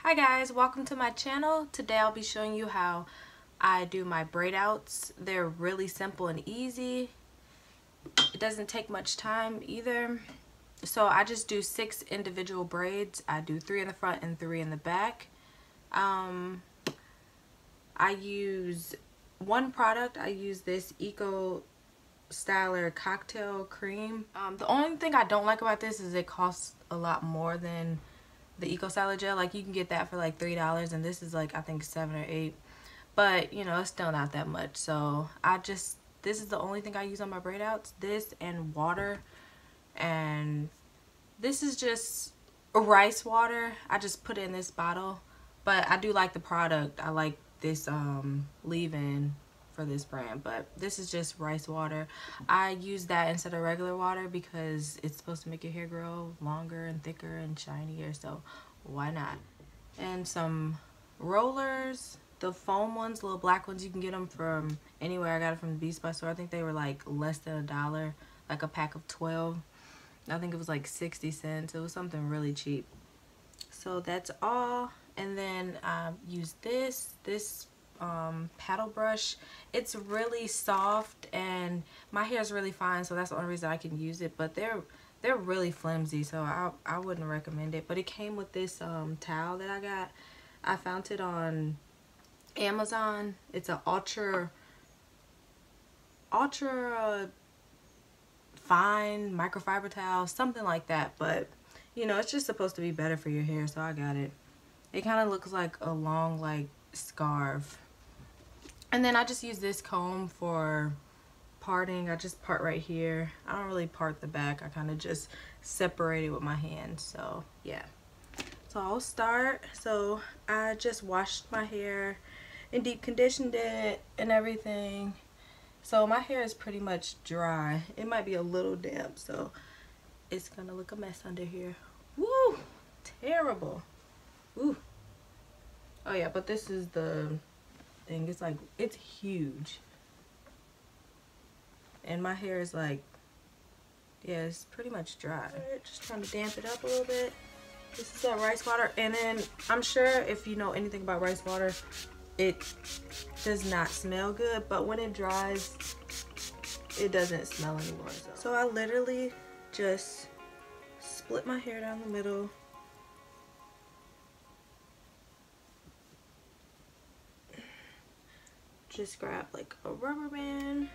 Hi guys, welcome to my channel. Today I'll be showing you how I do my braid outs. They're really simple and easy. It doesn't take much time either. So I just do 6 individual braids. I do 3 in the front and 3 in the back. I use one product. I use this Eco Styler cocktail cream. The only thing I don't like about this is it costs a lot more than the Eco Styler gel. Like you can get that for like $3 and this is like I think 7 or 8, but you know, it's still not that much. So this is the only thing I use on my braid outs, this and water. And this is just rice water. I just put it in this bottle, but I do like the product. I like this leave-in for this brand, but this is just rice water. I use that instead of regular water because it's supposed to make your hair grow longer and thicker and shinier, so why not? And some rollers, the foam ones, little black ones. You can get them from anywhere. I got it from the Beast Buy store. I think they were like less than $1, like a pack of 12. I think it was like 60 cents. It was something really cheap. So that's all. And then use this paddle brush. It's really soft and my hair is really fine, so that's the only reason I can use it, but they're really flimsy, so I wouldn't recommend it. But it came with this towel that I got. I found it on Amazon. It's an ultra fine microfiber towel, something like that, but you know, it's just supposed to be better for your hair, so I got it. It kind of looks like a long like scarf. And then I just use this comb for parting. I just part right here. I don't really part the back. I kind of just separate it with my hand. So yeah. So I'll start. So I just washed my hair and deep conditioned it and everything. So my hair is pretty much dry. It might be a little damp, so it's gonna look a mess under here. Woo! Terrible. Ooh. Oh yeah, but this is the thing. It's like, it's huge. And my hair is like, yeah, it's pretty much dry. Just trying to damp it up a little bit. This is that rice water. And then I'm sure if you know anything about rice water, it does not smell good, but when it dries, it doesn't smell anymore. So I literally just split my hair down the middle. Just grab like a rubber band.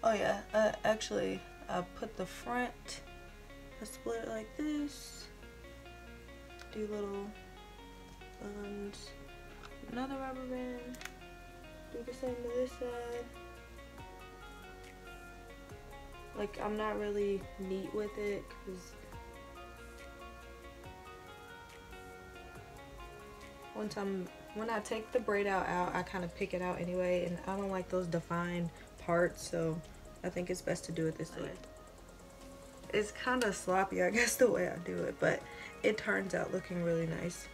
Oh yeah, actually I put the front, I split it like this, do little buns, another rubber band, do the same to this side. Like, I'm not really neat with it because when I take the braid out, I kind of pick it out anyway, and I don't like those defined parts, so I think it's best to do it this way. It's kind of sloppy, I guess, the way I do it, but it turns out looking really nice.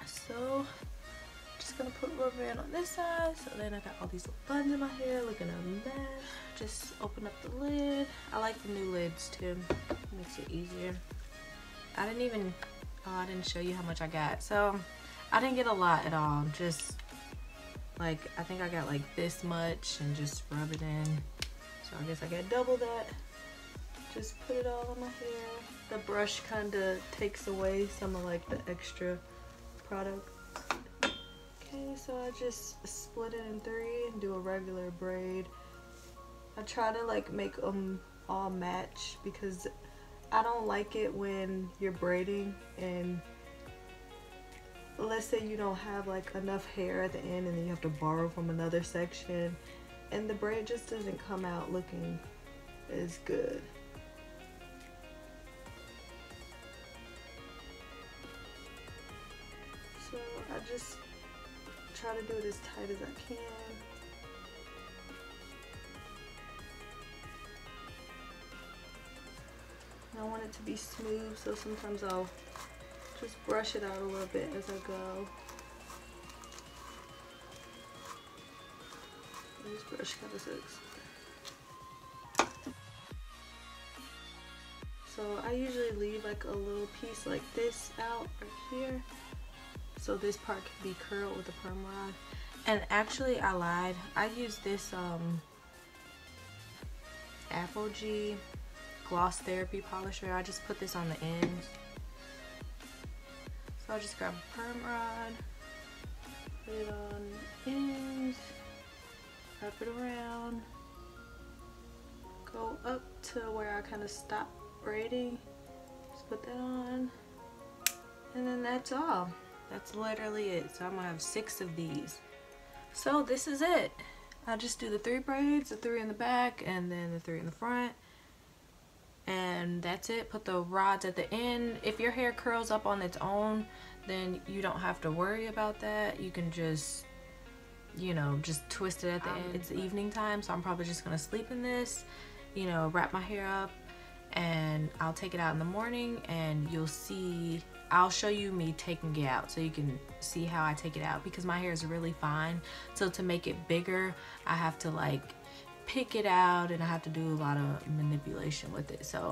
So just gonna put rubber band on this side, so then I got all these little buns in my hair looking a mess. Just open up the lid. I like the new lids too, makes it easier. I didn't show you how much I got. So I didn't get a lot at all, just like, I think I got like this much and just rub it in. So I guess I got double that. Just put it all on my hair. The brush kind of takes away some of like the extra product. Okay, so I just split it in 3 and do a regular braid. I try to like make them all match because I don't like it when you're braiding and let's say you don't have like enough hair at the end and then you have to borrow from another section and the braid just doesn't come out looking as good. So I just try to do it as tight as I can. I want it to be smooth, so sometimes I'll just brush it out a little bit as I go. This brush kind of sucks. So I usually leave like a little piece like this out right here. so this part can be curled with a perm rod. And actually I lied, I use this Apogee gloss therapy polisher. I just put this on the ends. So I'll just grab a perm rod, put it on the ends, wrap it around, go up to where I kind of stop braiding, just put that on, and then that's all. That's literally it. So I'm gonna have 6 of these. So this is it. I just do the 3 braids, the 3 in the back and then the 3 in the front, and that's it. Put the rods at the end. If your hair curls up on its own, then you don't have to worry about that. You can just, you know, just twist it at the end. It's evening time, so I'm probably just gonna sleep in this, you know, wrap my hair up, and I'll take it out in the morning and you'll see, I'll show you me taking it out so you can see how I take it out, because my hair is really fine. So to make it bigger, I have to like pick it out and I have to do a lot of manipulation with it. So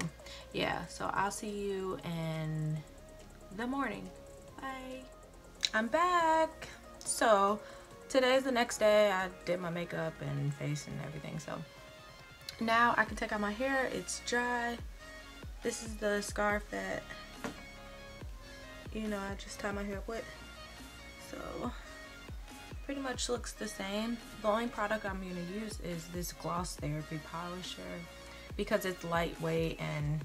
yeah, so I'll see you in the morning. Bye. I'm back. So today's the next day. I did my makeup and face and everything. So now I can take out my hair. It's dry. This is the scarf that, you know, I just tie my hair up with. So pretty much looks the same. The only product I'm going to use is this gloss therapy polisher because it's lightweight and,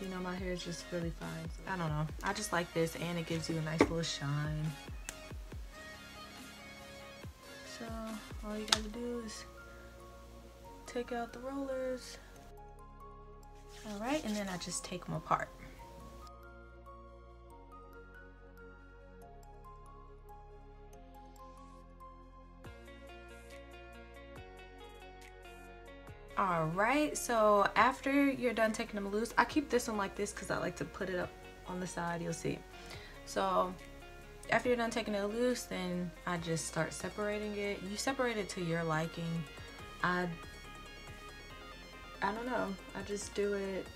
you know, my hair is just really fine. So I don't know, I just like this, and it gives you a nice little shine. So all you gotta do is take out the rollers. All right, and then I just take them apart. All right, so after you're done taking them loose, I keep this one like this because I like to put it up on the side, you'll see. So after you're done taking it loose, then I just start separating it. You separate it to your liking. I don't know, I just do it,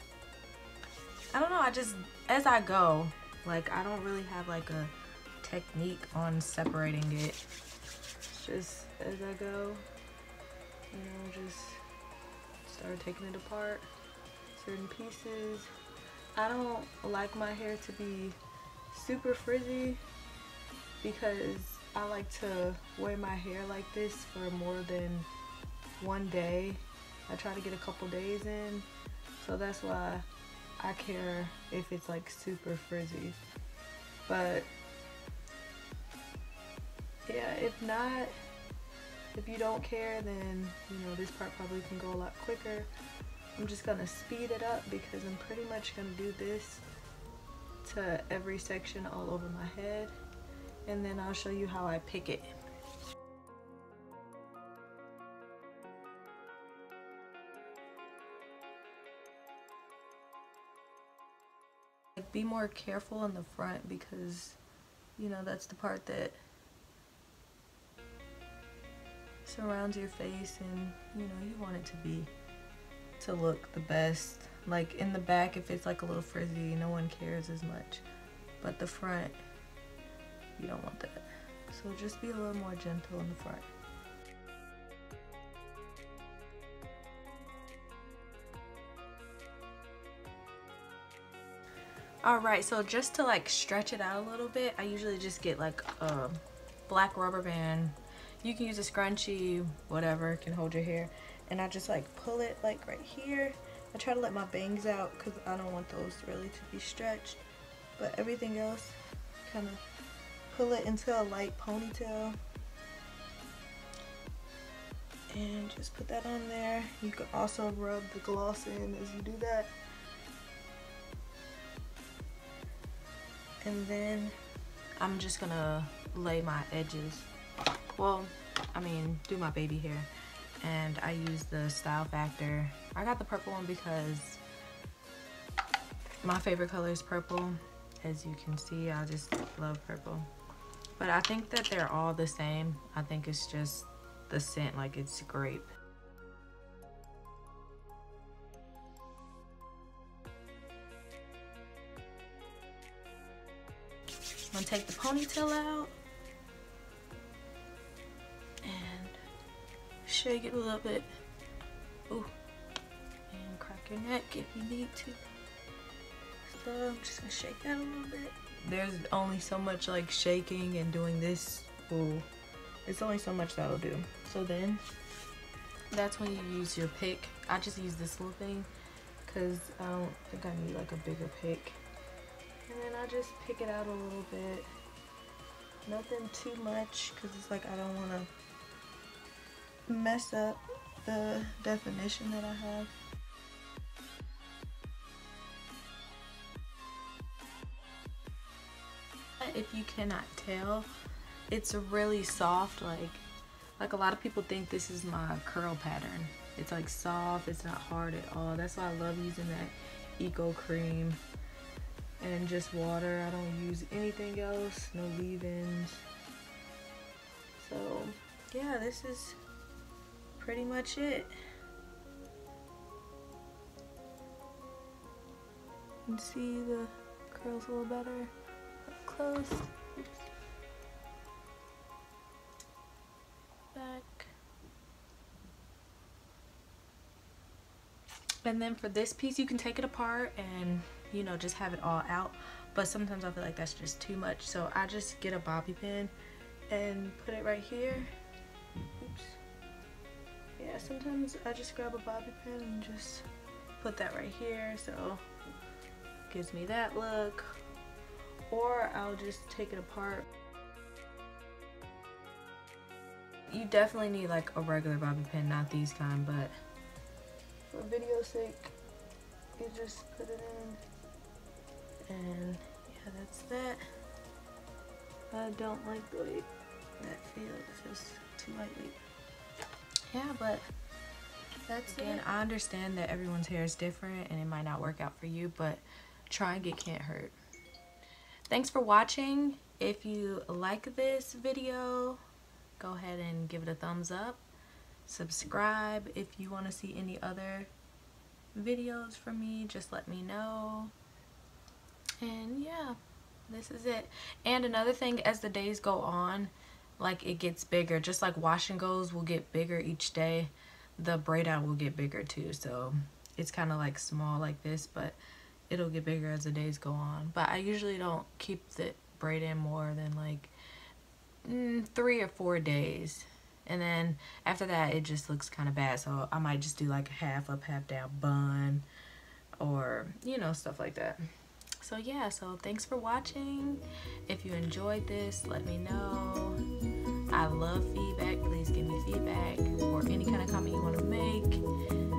I don't know, I just, as I go. Like, I don't really have like a technique on separating it. It's just as I go, you know, just start taking it apart, certain pieces. I don't like my hair to be super frizzy because I like to wear my hair like this for more than one day. I try to get a couple days in, so that's why I care if it's like super frizzy. But yeah, if not, if you don't care, then you know this part probably can go a lot quicker. I'm just gonna speed it up because I'm pretty much gonna do this to every section all over my head, and then I'll show you how I pick it. Be more careful in the front because, you know, that's the part that surrounds your face, and you know, you want it to look the best. Like in the back, if it's like a little frizzy, no one cares as much, but the front, you don't want that. So just be a little more gentle in the front. Alright, so just to like stretch it out a little bit, I usually just get like a black rubber band. You can use a scrunchie, whatever can hold your hair, and I just like pull it like right here. I try to let my bangs out because I don't want those really to be stretched, but everything else, kind of pull it into a light ponytail and just put that on there. You can also rub the gloss in as you do that. And then I'm just gonna lay my edges. Well, I mean, do my baby hair. And I use the Style Factor. I got the purple one because my favorite color is purple. As you can see, I just love purple. But I think that they're all the same. I think it's just the scent, like it's grape. I'm gonna take the ponytail out and shake it a little bit. Ooh. And crack your neck if you need to. So I'm just gonna shake that a little bit. There's only so much like shaking and doing this. Ooh. It's only so much that'll do. So then that's when you use your pick. I just use this little thing because I don't think I need like a bigger pick. And then I just pick it out a little bit. Nothing too much because it's like I don't want to mess up the definition that I have. If you cannot tell, it's really soft. Like a lot of people think this is my curl pattern. It's like soft, it's not hard at all. That's why I love using that Eco Cream and just water. I don't use anything else, no leave-ins. So yeah, this is pretty much it. You can see the curls a little better up close. Oops. Back. And then for this piece, you can take it apart and, you know, just have it all out. But sometimes I feel like that's just too much. So I just get a bobby pin and put it right here. Oops. Yeah, sometimes I just grab a bobby pin and just put that right here. So it gives me that look. Or I'll just take it apart. You definitely need like a regular bobby pin, not these kind, but for video's sake, you just put it in. And yeah, that's that. I don't like the way that feels. It feels too lightly. Yeah, but that's it. I understand that everyone's hair is different and it might not work out for you, but trying it can't hurt. Thanks for watching. If you like this video, go ahead and give it a thumbs up. Subscribe. If you want to see any other videos from me, just let me know. And yeah, this is it. And another thing, as the days go on, like it gets bigger. Just like wash and goes will get bigger each day, the braid out will get bigger too. So it's kind of like small like this, but it'll get bigger as the days go on. But I usually don't keep the braid in more than like 3 or 4 days, and then after that it just looks kind of bad. So I might just do like a half up, half down bun, or you know, stuff like that. So yeah, so thanks for watching. If you enjoyed this, let me know. I love feedback. Please give me feedback or any kind of comment you want to make.